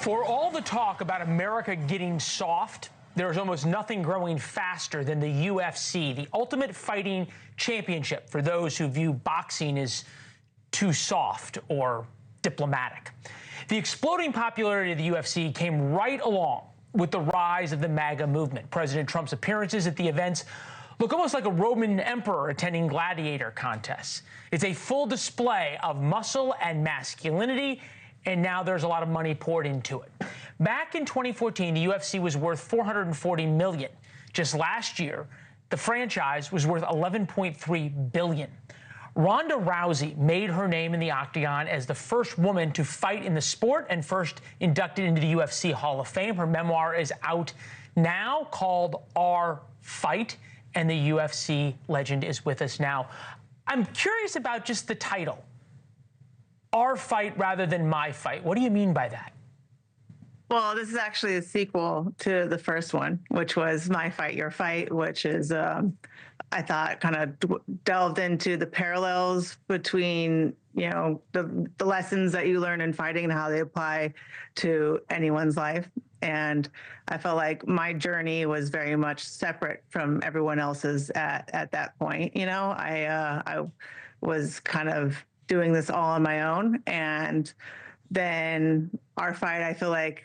For all the talk about America getting soft, there is almost nothing growing faster than the UFC, the Ultimate Fighting Championship, for those who view boxing as too soft or diplomatic. The exploding popularity of the UFC came right along with the rise of the MAGA movement. President Trump's appearances at the events look almost like a Roman emperor attending gladiator contests. It's a full display of muscle and masculinity, and now there's a lot of money poured into it. Back in 2014, the UFC was worth $440 million. Just last year, the franchise was worth $11.3 billion. Ronda Rousey made her name in the octagon as the first woman to fight in the sport and first inducted into the UFC Hall of Fame. Her memoir is out now, called Our Fight, and the UFC legend is with us now. I'm curious about just the title, Our Fight rather than My Fight. What do you mean by that? Well, this is actually a sequel to the first one, which was My Fight, Your Fight, which is, I thought, kind of delved into the parallels between, you know, the lessons that you learn in fighting and how they apply to anyone's life. And I felt like my journey was very much separate from everyone else's at that point. You know, I was kind of doing this all on my own. And then Our Fight, I feel like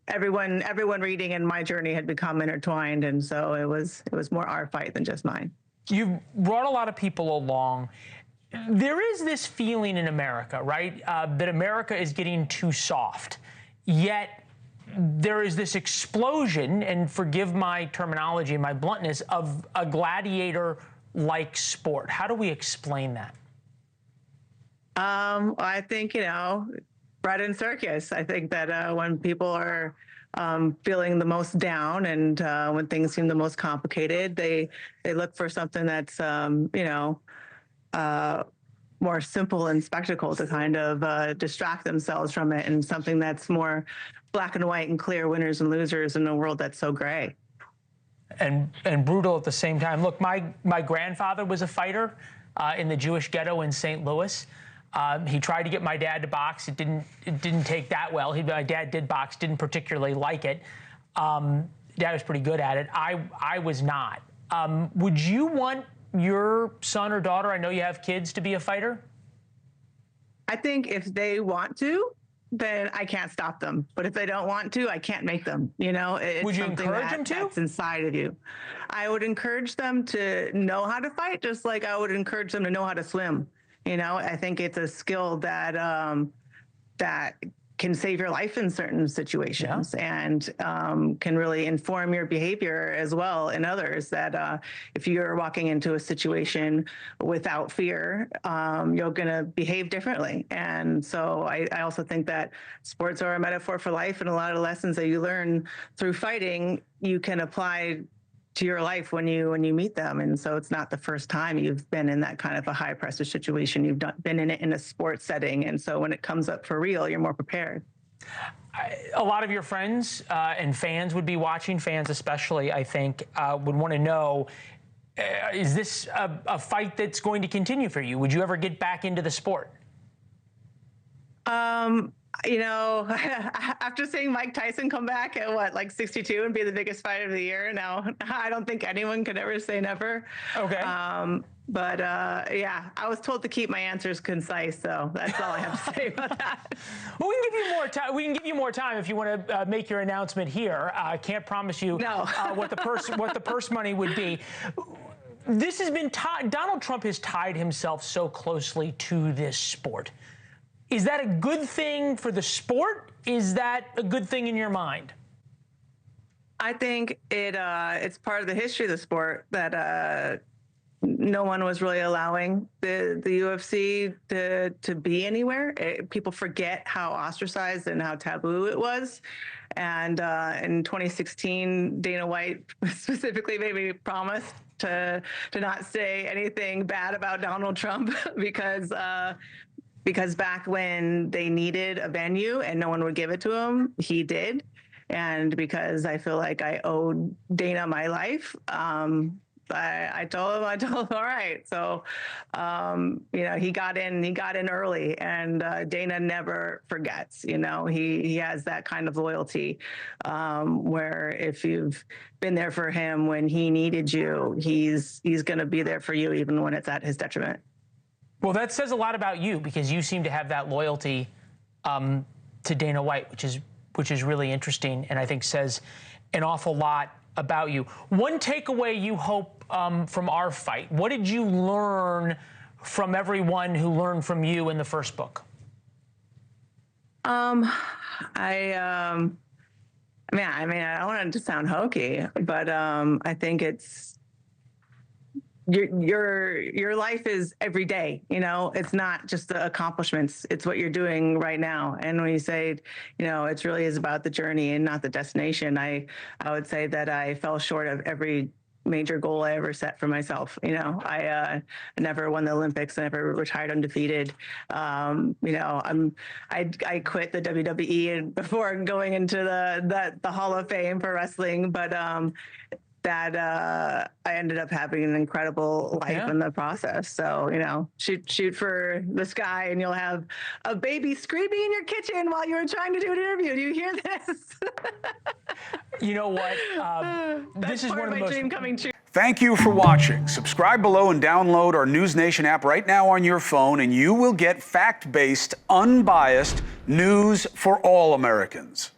everyone reading and my journey had become intertwined. And so it was more Our Fight than just mine. You've brought a lot of people along. There is this feeling in America, right, that America is getting too soft. Yet there is this explosion, and forgive my terminology and my bluntness, of a gladiator-like sport. How do we explain that? I think, you know, bread and circus. I think that when people are feeling the most down and when things seem the most complicated, they look for something that's, you know, more simple and spectacle to kind of distract themselves from it, and something that's more black and white and clear, winners and losers, in a world that's so gray. And brutal at the same time. Look, my grandfather was a fighter in the Jewish ghetto in St. Louis. He tried to get my dad to box. It didn't take that well. My dad did box, didn't particularly like it. Dad was pretty good at it. I was not. Would you want your son or daughter, I know you have kids, to be a fighter? I think if they want to, then I can't stop them. But if they don't want to, I can't make them. You know, it's would you encourage them to? That's inside of you. I would encourage them to know how to fight, just like I would encourage them to know how to swim. You know, I think it's a skill that that can save your life in certain situations, and can really inform your behavior as well in others. That if you're walking into a situation without fear, you're going to behave differently. And so I also think that sports are a metaphor for life, and a lot of lessons that you learn through fighting, you can apply to your life when you meet them. And so it's not the first time you've been in that kind of a high pressure situation. You've been in it in a sports setting. And so when it comes up for real, you're more prepared. A lot of your friends and fans would be watching, fans especially, I think, would want to know, is this a fight that's going to continue for you? Would you ever get back into the sport? You know, after seeing Mike Tyson come back at like 62 and be the biggest fight of the year, now I don't think anyone could ever say never. Okay. But yeah, I was told to keep my answers concise, so that's all I have to say about that. Well, we can give you more time. We can give you more time if you want to make your announcement here. I can't promise you what the purse money would be. This has been Donald Trump has tied himself so closely to this sport. Is that a good thing for the sport? Is that a good thing in your mind? I think it's part of the history of the sport that no one was really allowing the UFC to be anywhere. People forget how ostracized and how taboo it was. And in 2016, Dana White specifically made me promise to not say anything bad about Donald Trump because back when they needed a venue and no one would give it to him, he did. And because I feel like I owed Dana my life, I told him, all right. So, you know, he got in early, and Dana never forgets. You know, he has that kind of loyalty, where if you've been there for him when he needed you, he's going to be there for you, even when it's at his detriment. Well, that says a lot about you, because you seem to have that loyalty to Dana White, which is really interesting, and I think says an awful lot about you. One takeaway you hope from our fight: what did you learn from everyone who learned from you in the first book? I mean, I don't want it to sound hokey, but I think it's your life is every day. You know, it's not just the accomplishments; it's what you're doing right now. And when you say, you know, it really is about the journey and not the destination, I would say that I fell short of every major goal I ever set for myself. You know, I never won the Olympics. I never retired undefeated. You know, I quit the WWE before going into the Hall of Fame for wrestling, but I ended up having an incredible life in the process. So, you know, shoot for the sky, and you'll have a baby screaming in your kitchen while you're trying to do an interview. Do you hear this? You know what? This is one of the most dream coming true. Thank you for watching. Subscribe below and download our NewsNation app right now on your phone, and you will get fact-based, unbiased news for all Americans.